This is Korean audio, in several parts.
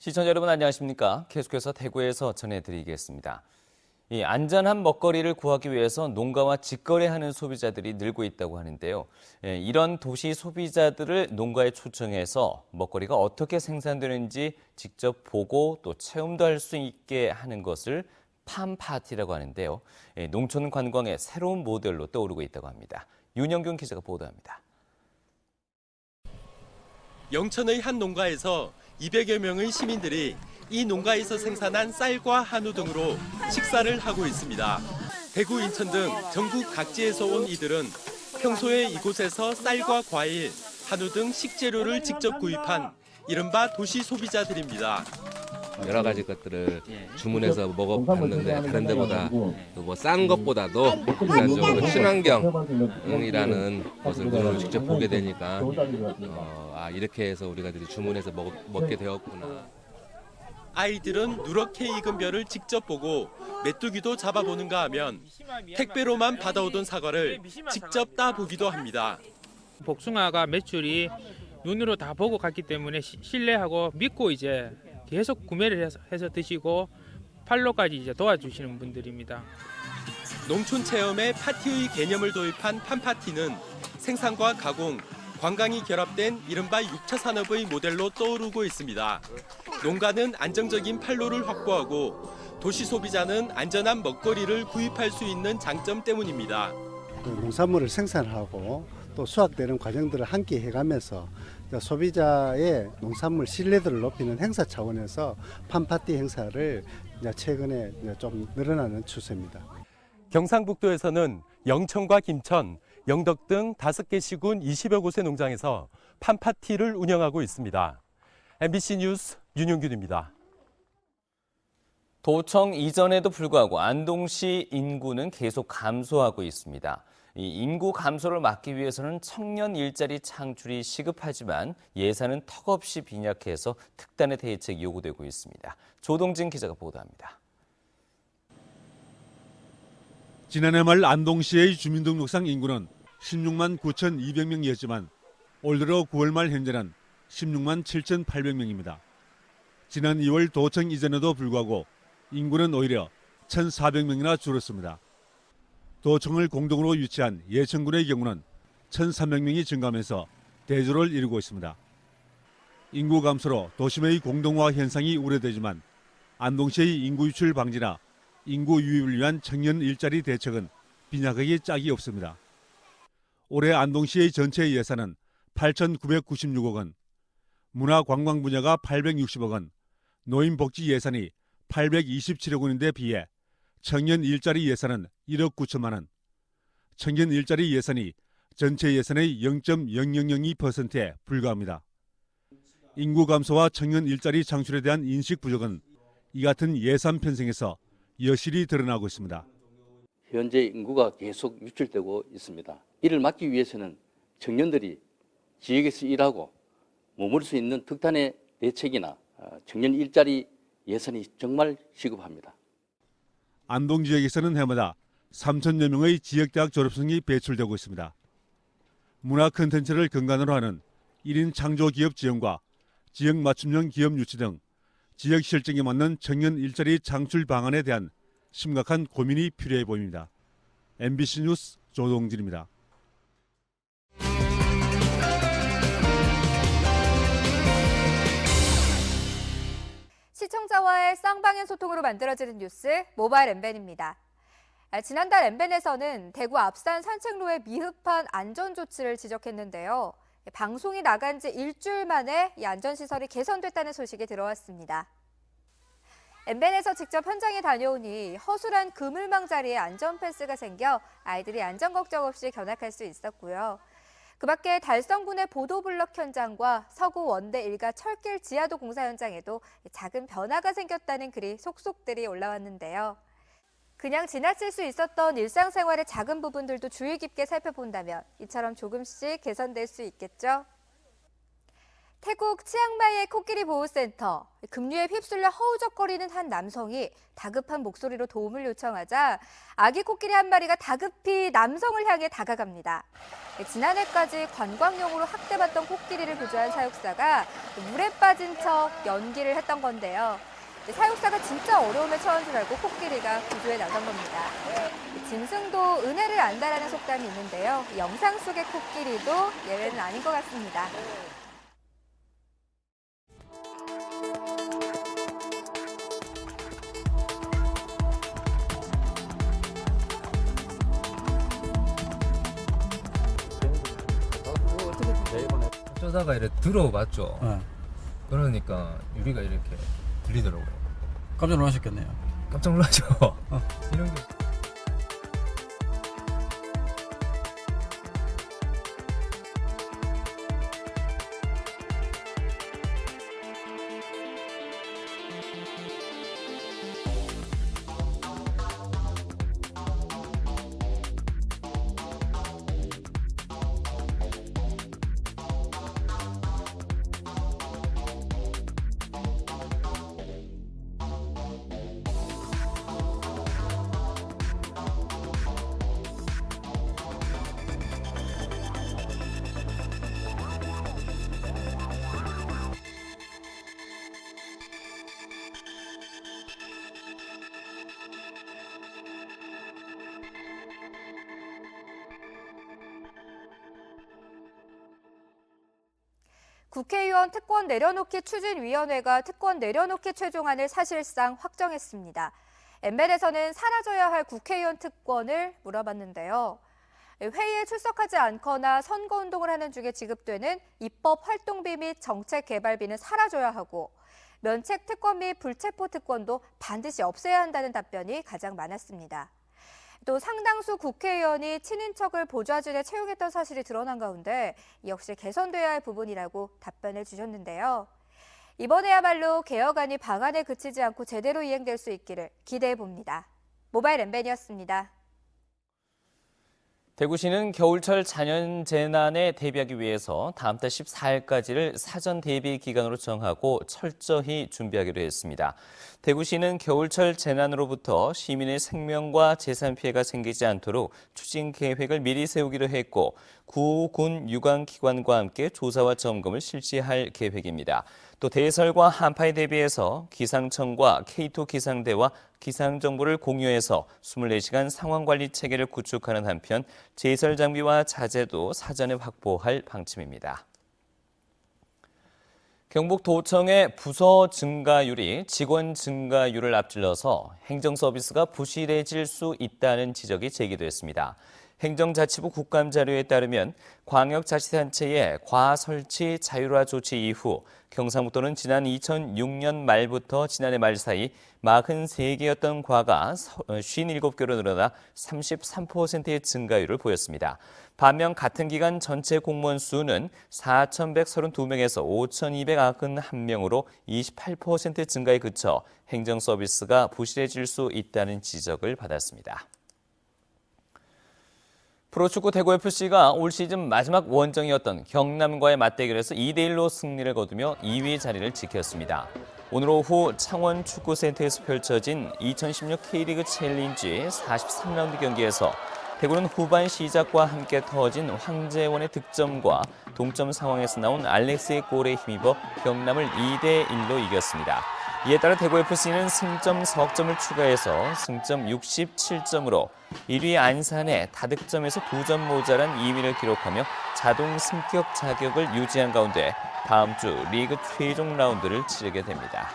시청자 여러분 안녕하십니까? 계속해서 대구에서 전해드리겠습니다. 이 안전한 먹거리를 구하기 위해서 농가와 직거래하는 소비자들이 늘고 있다고 하는데요. 이런 도시 소비자들을 농가에 초청해서 먹거리가 어떻게 생산되는지 직접 보고 또 체험도 할 수 있게 하는 것을 팜파티라고 하는데요. 농촌 관광의 새로운 모델로 떠오르고 있다고 합니다. 윤영균 기자가 보도합니다. 영천의 한 농가에서 200여 명의 시민들이 이 농가에서 생산한 쌀과 한우 등으로 식사를 하고 있습니다. 대구, 인천 등 전국 각지에서 온 이들은 평소에 이곳에서 쌀과 과일, 한우 등 식재료를 직접 구입한 이른바 도시 소비자들입니다. 여러 가지 것들을 주문해서 먹어봤는데 다른 데보다 뭐 싼 것보다도 일반적으로 친환경이라는 것을 오늘 직접 보게 되니까 이렇게 해서 우리가 주문해서 먹게 되었구나. 아이들은 누렇게 익은 벼를 직접 보고 메뚜기도 잡아보는가 하면 택배로만 받아오던 사과를 직접 따보기도 합니다. 복숭아가 매출이 눈으로 다 보고 갔기 때문에 신뢰하고 믿고 이제 계속 구매를 해서 드시고 판로까지 이제 도와주시는 분들입니다. 농촌 체험에 파티의 개념을 도입한 팜파티는 생산과 가공, 관광이 결합된 이른바 6차 산업의 모델로 떠오르고 있습니다. 농가는 안정적인 판로를 확보하고 도시 소비자는 안전한 먹거리를 구입할 수 있는 장점 때문입니다. 농산물을 생산하고 또 수확되는 과정들을 함께 해가면서 소비자의 농산물 신뢰도를 높이는 행사 차원에서 팜파티 행사를 최근에 좀 늘어나는 추세입니다. 경상북도에서는 영천과 김천, 영덕 등 5개 시군 20여 곳의 농장에서 팜파티를 운영하고 있습니다. MBC 뉴스 윤용균입니다. 도청 이전에도 불구하고 안동시 인구는 계속 감소하고 있습니다. 이 인구 감소를 막기 위해서는 청년 일자리 창출이 시급하지만 예산은 턱없이 빈약해서 특단의 대책이 요구되고 있습니다. 조동진 기자가 보도합니다. 지난해 말 안동시의 주민등록상 인구는 16만 9,200명이었지만 올 들어 9월 말 현재는 16만 7,800명입니다. 지난 2월 도청 이전에도 불구하고 인구는 오히려 1,400명이나 줄었습니다. 도청을 공동으로 유치한 예천군의 경우는 1,300명이 증가하면서 대조를 이루고 있습니다. 인구 감소로 도심의 공동화 현상이 우려되지만 안동시의 인구 유출 방지나 인구 유입을 위한 청년 일자리 대책은 빈약하게 짝이 없습니다. 올해 안동시의 전체 예산은 8,996억 원, 문화관광 분야가 860억 원, 노인복지 예산이 827억 원인데 비해 청년 일자리 예산은 1억 9천만 원, 청년 일자리 예산이 전체 예산의 0.0002%에 불과합니다. 인구 감소와 청년 일자리 창출에 대한 인식 부족은 이 같은 예산 편성에서 여실히 드러나고 있습니다. 현재 인구가 계속 유출되고 있습니다. 이를 막기 위해서는 청년들이 지역에서 일하고 머물 수 있는 특단의 대책이나 청년 일자리 예산이 정말 시급합니다. 안동 지역에서는 해마다 3천여 명의 지역대학 졸업생이 배출되고 있습니다. 문화 콘텐츠를 근간으로 하는 1인 창조기업 지원과 지역 맞춤형 기업 유치 등 지역 실정에 맞는 청년 일자리 창출 방안에 대한 심각한 고민이 필요해 보입니다. MBC 뉴스 조동진입니다. 시청자와의 쌍방향 소통으로 만들어지는 뉴스 모바일 MBN입니다. 지난달 MBN에서는 대구 앞산 산책로의 미흡한 안전조치를 지적했는데요. 방송이 나간 지 일주일 만에 이 안전시설이 개선됐다는 소식이 들어왔습니다. MBN에서 직접 현장에 다녀오니 허술한 그물망 자리에 안전펜스가 생겨 아이들이 안전 걱정 없이 견학할 수 있었고요. 그 밖에 달성군의 보도블럭 현장과 서구 원대 일가 철길 지하도 공사 현장에도 작은 변화가 생겼다는 글이 속속들이 올라왔는데요. 그냥 지나칠 수 있었던 일상생활의 작은 부분들도 주의 깊게 살펴본다면 이처럼 조금씩 개선될 수 있겠죠? 태국 치앙마이의 코끼리 보호센터. 급류에 휩쓸려 허우적거리는 한 남성이 다급한 목소리로 도움을 요청하자 아기 코끼리 한 마리가 다급히 남성을 향해 다가갑니다. 지난해까지 관광용으로 학대받던 코끼리를 구조한 사육사가 물에 빠진 척 연기를 했던 건데요. 사육사가 진짜 어려움에 처한 줄 알고 코끼리가 구조에 나선 겁니다. 짐승도 은혜를 안다라는 속담이 있는데요. 영상 속의 코끼리도 예외는 아닌 것 같습니다. 어쩌다가 이렇게 들어봤죠. 네. 그러니까 유리가 이렇게 들리더라고요. 깜짝 놀라셨겠네요. 깜짝 놀라죠. 이런 게. 국회의원 특권 내려놓기 추진위원회가 특권 내려놓기 최종안을 사실상 확정했습니다. 엠벨에서는 사라져야 할 국회의원 특권을 물어봤는데요. 회의에 출석하지 않거나 선거운동을 하는 중에 지급되는 입법 활동비 및 정책 개발비는 사라져야 하고 면책 특권 및 불체포 특권도 반드시 없애야 한다는 답변이 가장 많았습니다. 또 상당수 국회의원이 친인척을 보좌진에 채용했던 사실이 드러난 가운데 역시 개선돼야 할 부분이라고 답변을 주셨는데요. 이번에야말로 개혁안이 방안에 그치지 않고 제대로 이행될 수 있기를 기대해 봅니다. 모바일 엠벤이었습니다. 대구시는 겨울철 자연재난에 대비하기 위해서 다음 달 14일까지를 사전 대비 기간으로 정하고 철저히 준비하기로 했습니다. 대구시는 겨울철 재난으로부터 시민의 생명과 재산 피해가 생기지 않도록 추진 계획을 미리 세우기로 했고 구, 군, 유관기관과 함께 조사와 점검을 실시할 계획입니다. 또 대설과 한파에 대비해서 기상청과 K2 기상대와 기상정보를 공유해서 24시간 상황관리 체계를 구축하는 한편 제설 장비와 자재도 사전에 확보할 방침입니다. 경북도청의 부서 증가율이 직원 증가율을 앞질러서 행정서비스가 부실해질 수 있다는 지적이 제기됐습니다. 행정자치부 국감자료에 따르면 광역자치단체의 과설치 자율화 조치 이후 경상북도는 지난 2006년 말부터 지난해 말 사이 43개였던 과가 57개로 늘어나 33%의 증가율을 보였습니다. 반면 같은 기간 전체 공무원 수는 4,132명에서 5,291명으로 28% 증가에 그쳐 행정서비스가 부실해질 수 있다는 지적을 받았습니다. 프로축구 대구FC가 올 시즌 마지막 원정이었던 경남과의 맞대결에서 2대1로 승리를 거두며 2위 자리를 지켰습니다. 오늘 오후 창원축구센터에서 펼쳐진 2016 K리그 챌린지 43라운드 경기에서 대구는 후반 시작과 함께 터진 황재원의 득점과 동점 상황에서 나온 알렉스의 골에 힘입어 경남을 2대1로 이겼습니다. 이에 따라 대구FC는 승점 석점을 추가해서 승점 67점으로 1위 안산에 다득점에서 2점 모자란 2위를 기록하며 자동 승격 자격을 유지한 가운데 다음 주 리그 최종 라운드를 치르게 됩니다.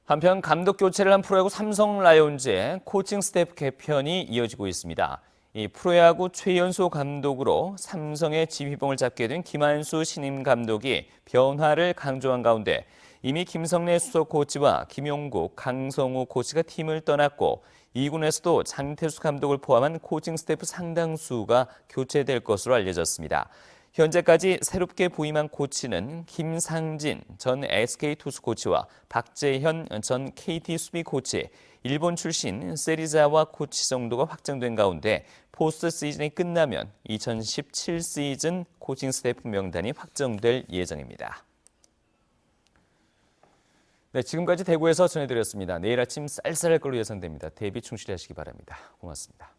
한편 감독 교체를 한 프로야구 삼성 라이온즈의 코칭 스태프 개편이 이어지고 있습니다. 이 프로야구 최연소 감독으로 삼성의 지휘봉을 잡게 된 김한수 신임 감독이 변화를 강조한 가운데 이미 김성래 수석 코치와 김용국, 강성우 코치가 팀을 떠났고 2군에서도 장태수 감독을 포함한 코칭 스태프 상당수가 교체될 것으로 알려졌습니다. 현재까지 새롭게 부임한 코치는 김상진 전 SK 투수 코치와 박재현 전 KT 수비 코치, 일본 출신 세리자와 코치 정도가 확정된 가운데 포스트 시즌이 끝나면 2017 시즌 코칭 스태프 명단이 확정될 예정입니다. 네, 지금까지 대구에서 전해드렸습니다. 내일 아침 쌀쌀할 걸로 예상됩니다. 대비 충실히 하시기 바랍니다. 고맙습니다.